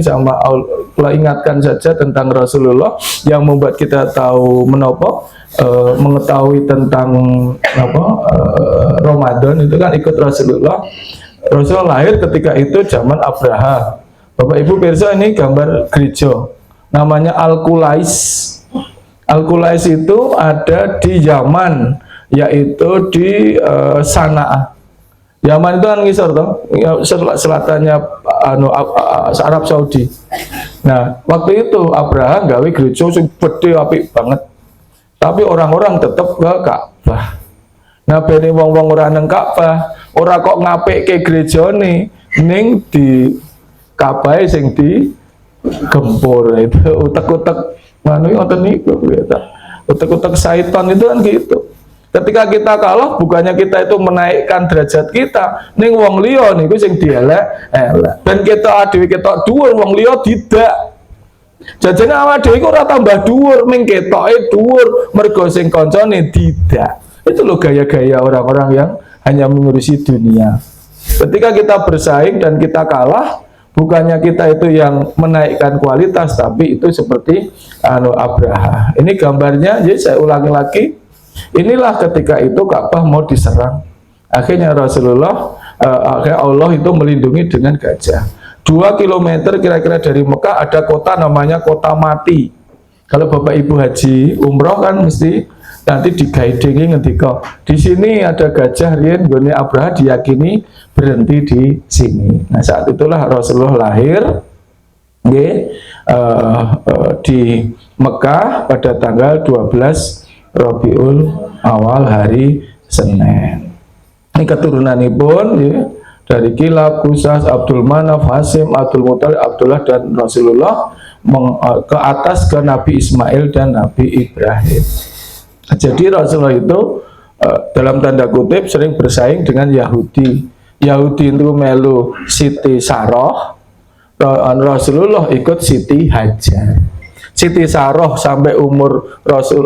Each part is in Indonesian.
ini sama Allah, ingatkan saja tentang Rasulullah yang membuat kita tahu mengetahui tentang Ramadan itu kan ikut Rasulullah. Rasulullah lahir ketika itu zaman Abraha. Bapak Ibu pirsa, ini gambar gereja namanya Al-Qulais. Al-Qulais itu ada di Yaman, yaitu di Sanaa. Yaman itu kan ngisor toh, selatannya Arab Saudi. Nah, waktu itu Abraham gawe gereja sing gede apik banget. Tapi orang-orang tetap ke Ka'bah. Nah, bene wong-wong ora nang Ka'bah, ora kok ngapikke gerejane ning di Ka'bah sing di gempur itu utek-utek ngoten niku ya. Utek-utek syaitan itu kan gitu. Ketika kita kalah, bukannya kita itu menaikkan derajat kita, ning wong liya niku sing dielek-elek. Dan kita adewe ketok dhuwur, wong liya tidak. Jajane awak dhewe iku ora tambah dhuwur, ming ketoke dhuwur, mergo sing kancane tidak. Itu loh gaya-gaya orang-orang yang hanya mengurusi dunia. Ketika kita bersaing dan kita kalah, bukannya kita itu yang menaikkan kualitas, tapi itu seperti Abraha. Ini gambarnya, jadi saya ulangi lagi. Inilah ketika itu Ka'bah mau diserang. Akhirnya Rasulullah, akhirnya Allah itu melindungi dengan gajah. 2 kilometer kira-kira dari Mekah ada kota namanya Kota Mati. Kalau Bapak Ibu haji umroh kan mesti nanti digaidengi ngendika. Di sini ada gajah riyen nggone Abraha diyakini berhenti di sini. Nah, saat itulah Rasulullah lahir di Mekah pada tanggal 12 Rabiul Awal hari Senin. Ini keturunanipun ya, dari Kilab, Qusas, Abdul Manaf, Hasim, Abdul Muthalib, Abdullah dan Rasulullah ke atas ke Nabi Ismail dan Nabi Ibrahim. Jadi Rasulullah itu dalam tanda kutip sering bersaing dengan Yahudi. Yahudi itu melu Siti Saroh, Rasulullah ikut Siti Hajar. Siti Saroh sampai umur Rasul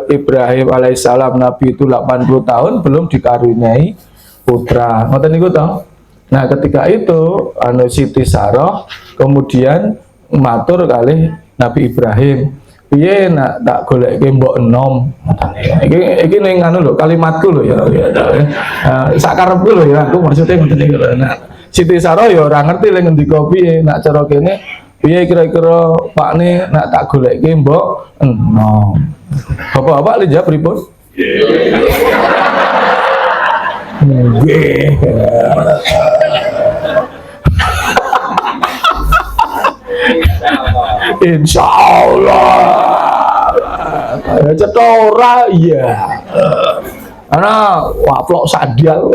Ibrahim alaihissalam, Nabi itu 80 tahun belum dikaruniai putra. Ngoten niku toh. Nah, ketika itu Siti Saroh kemudian matur kalih Nabi Ibrahim, piye nak tak goleke mbok enom. Iki ning anu lho, kalimatku lho ya. Sak karepku lho ya, aku maksudnya ngoten niku lho. Nah, Siti Saroh ya ora ngerti lek ngendika piye, nak cara kene piye kira-kira Pak ne nak tak goleke mbok enom. Bapak-bapak lho jawab pripun? Nggih. Insyaallah. Cetora ya. Karena waplok sandal.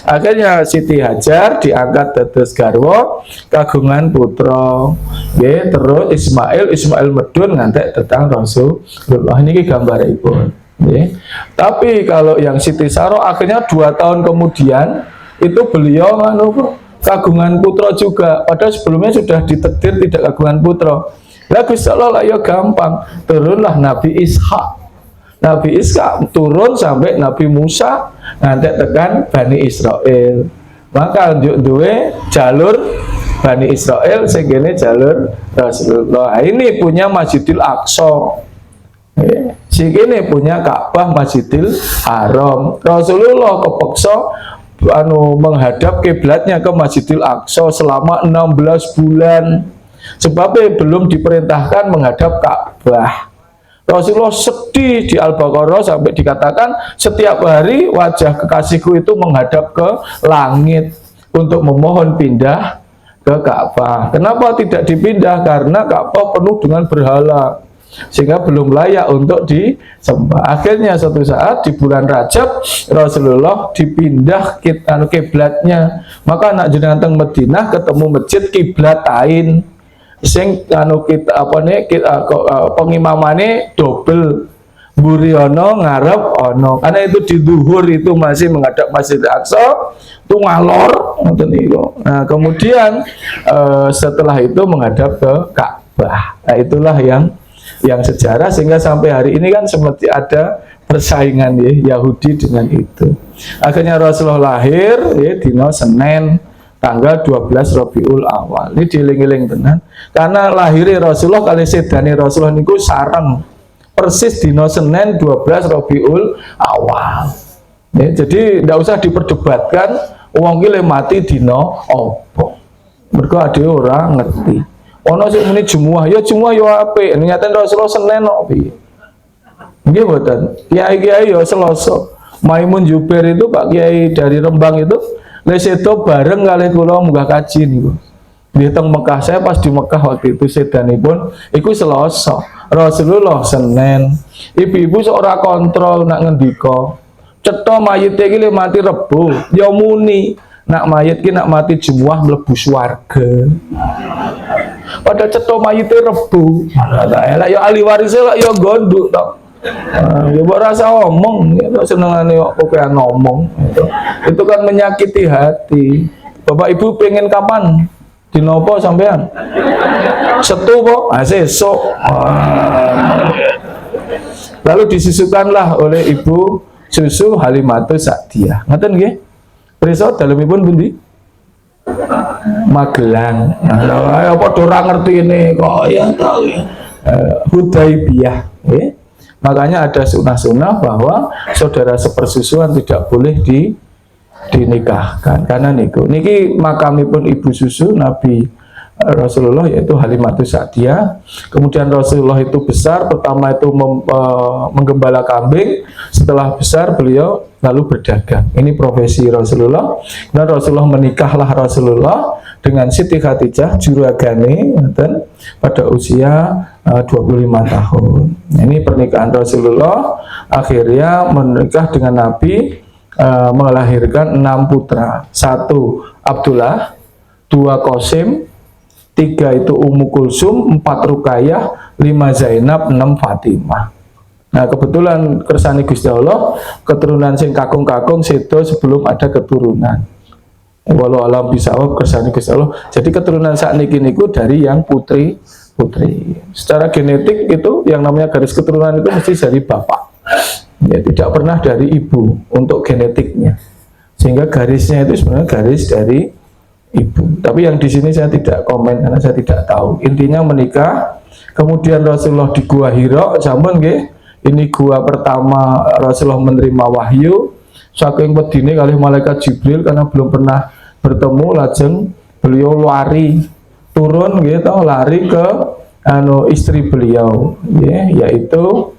Akhirnya Siti Hajar diangkat dados garwa kagungan putra. Nggih, terus Ismail medun ngantek datang Rasulullah. Niki gambaripun. Nggih. Tapi kalau yang Siti Saroh akhirnya 2 tahun kemudian itu beliau kagungan putra juga. Padahal sebelumnya sudah ditakdir tidak kagungan putra. Lah Gusti Allah ya gampang. Turunlah Nabi Ishak. Nabi Ishak turun sampai Nabi Musa nanti tekan Bani Israel. Maka duwe jalur Bani Israel sehingga jalur Rasulullah. Ini punya Masjidil Aqsa. Sehingga punya Ka'bah Masjidil Haram. Rasulullah kepeksa menghadap kiblatnya ke Masjidil Aqsa selama 16 bulan. Sebabnya belum diperintahkan menghadap Ka'bah. Rasulullah sedih di Al-Baqarah sampai dikatakan setiap hari wajah kekasihku itu menghadap ke langit untuk memohon pindah ke Ka'bah. Kenapa tidak dipindah? Karena Ka'bah penuh dengan berhala sehingga belum layak untuk disembah. Akhirnya suatu saat di bulan Rajab Rasulullah dipindah kiblatnya. Maka anak jenengan teng Madinah ketemu masjid kiblatain. Sing kita pengimamane double Buriono ngarep ono, karena itu di zuhur itu masih menghadap Masjid Aqsa itu ngalor. Nah kemudian setelah itu menghadap ke Ka'bah. Nah itulah yang sejarah, sehingga sampai hari ini kan seperti ada persaingan ya Yahudi dengan itu. Akhirnya Rasulullah lahir ya dino Senin tanggal 12 Rabiul Awal. Ini dieling-eling tenan. Karena lahirnya Rasulullah kali sedane Rasulullah niku sareng persis dino Senin 12 Rabiul Awal. Ya, jadi tidak usah diperdebatkan wong ki le mati dino opo. Mergo ade ora ngerti. Ono sing muni Jumat, ya Jumat yo apik. Niaten Rasulullah Senin kok piye? Nggih mboten. Kiai-kiai yo Selasa. Maimun Jubair itu Pak Kiai dari Rembang itu leseto bareng kali kula munggah kaji niku. Di teng Mekah, saya pas di Mekah waktu itu sedanipun iku Selasa, Rasulullah Senin. Ibu-ibu seorang kontrol nak ngendika, cetha mayit iki mati Rebo, ya muni nak mayit ki nak mati Jumat mlebu swarga. Padahal cetha mayite Rebo. Lah ya ahli waris lah ya gondok tok. Ya mbok rasa omong, ya senengane kok kowean ngomong. Itu kan menyakiti hati. Bapak Ibu pengen kapan? Dinopo sampean? Setu po? Sesuk. Lalu disusukanlah oleh Ibu susu Halimatus Sa'diyah. Ngoten nggih? Prisa dalemipun pundi? Magelang. Nah, apa ora ngerti ini kok ya tahu ya. Hudaibiyah, nggih. Makanya ada sunnah-sunnah bahwa saudara sepersusuan tidak boleh dinikahkan. Karena niki makamipun ibu susu Nabi Rasulullah yaitu Halimatus Sa'diyah. Kemudian Rasulullah itu besar, pertama itu menggembala kambing. Setelah besar beliau lalu berdagang. Ini profesi Rasulullah. Dan Rasulullah menikahlah Rasulullah dengan Siti Khadijah juragane pada usia 25 tahun. Ini pernikahan Rasulullah, akhirnya menikah dengan Nabi, melahirkan 6 putra. 1 Abdullah, 2 Qasim, 3 itu Ummu Kulsum, 4 Ruqayyah, 5 Zainab, 6 Fatimah. Nah kebetulan kersane Gusti Allah keturunan sing kakung-kakung sedo sebelum ada keturunan. Walau alam bisawab kersane Gusti Allah. Jadi keturunan sakniki niku dari yang putri. Secara genetik itu yang namanya garis keturunan itu mesti dari bapak. Ya, tidak pernah dari ibu untuk genetiknya. Sehingga garisnya itu sebenarnya garis dari ibu. Tapi yang di sini saya tidak komen karena saya tidak tahu. Intinya menikah, kemudian Rasulullah di Gua Hira, sampun nggih. Ini gua pertama Rasulullah menerima wahyu. Saking wedine kalih malaikat Jibril karena belum pernah bertemu, lajeng beliau lari turun gitu, lari ke istri beliau, yaitu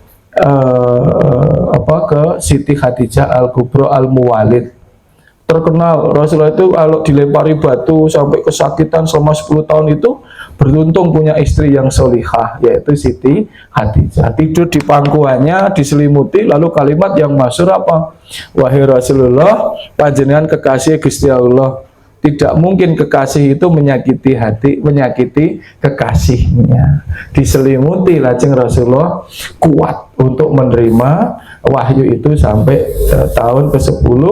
ke Siti Khadijah Al-Kubra Al-Muwalid. Terkenal Rasulullah itu kalau dilempari batu sampai kesakitan selama 10 tahun itu beruntung punya istri yang solihah, yaitu Siti Khadijah. Tidur di pangkuannya, diselimuti, lalu kalimat yang masyhur apa? Wahai Rasulullah, panjenengan kekasih Gusti Allah. Tidak mungkin kekasih itu menyakiti hati, menyakiti kekasihnya. Diselimuti, lajeng Rasulullah kuat untuk menerima wahyu itu sampai tahun ke-10.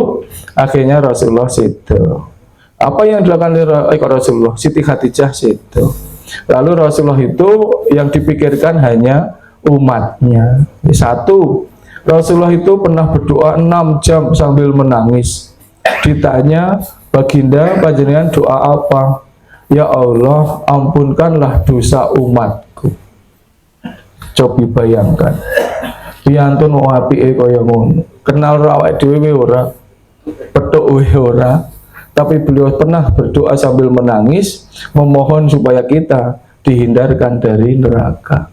Akhirnya Rasulullah sedo. Apa yang dilakukan oleh Rasulullah? Siti Khadijah sedo. Lalu Rasulullah itu yang dipikirkan hanya umatnya. 1. Rasulullah itu pernah berdoa 6 jam sambil menangis. Ditanya, Baginda, panjenengan doa apa? Ya Allah, ampunkanlah dosa umatku. Coba bayangkan. Piantun wong apike kaya ngono. Kenal awake dhewe ora, petuk ora. Tapi beliau pernah berdoa sambil menangis, memohon supaya kita dihindarkan dari neraka.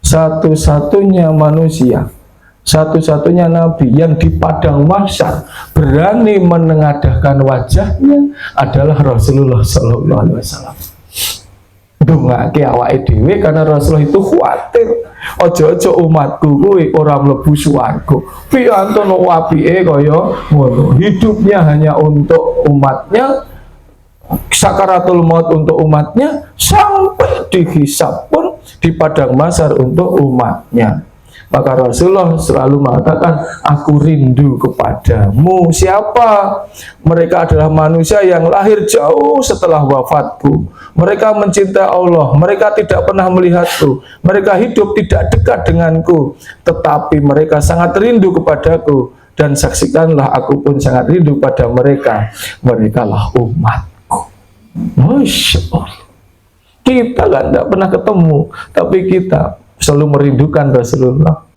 Satu-satunya manusia, satu-satunya nabi yang di padang mahsyar berani menengadahkan wajahnya adalah Rasulullah Sallallahu Alaihi Wasallam. Dongake awake dhewe karena Rasulullah itu khawatir ojo-ojo umatku kuwi ora mlebu swarga. Piantun apike kaya ngono. Hidupnya hanya untuk umatnya, sakaratul maut untuk umatnya, sampai dihisab pun di padang mahsyar untuk umatnya. Maka Rasulullah selalu mengatakan, aku rindu kepadamu. Siapa? Mereka adalah manusia yang lahir jauh setelah wafatku. Mereka mencintai Allah. Mereka tidak pernah melihatku. Mereka hidup tidak dekat denganku. Tetapi mereka sangat rindu kepadaku. Dan saksikanlah, aku pun sangat rindu pada mereka. Mereka lah umatku. Masya Allah. Kita kan tidak pernah ketemu, tapi kita selalu merindukan Rasulullah.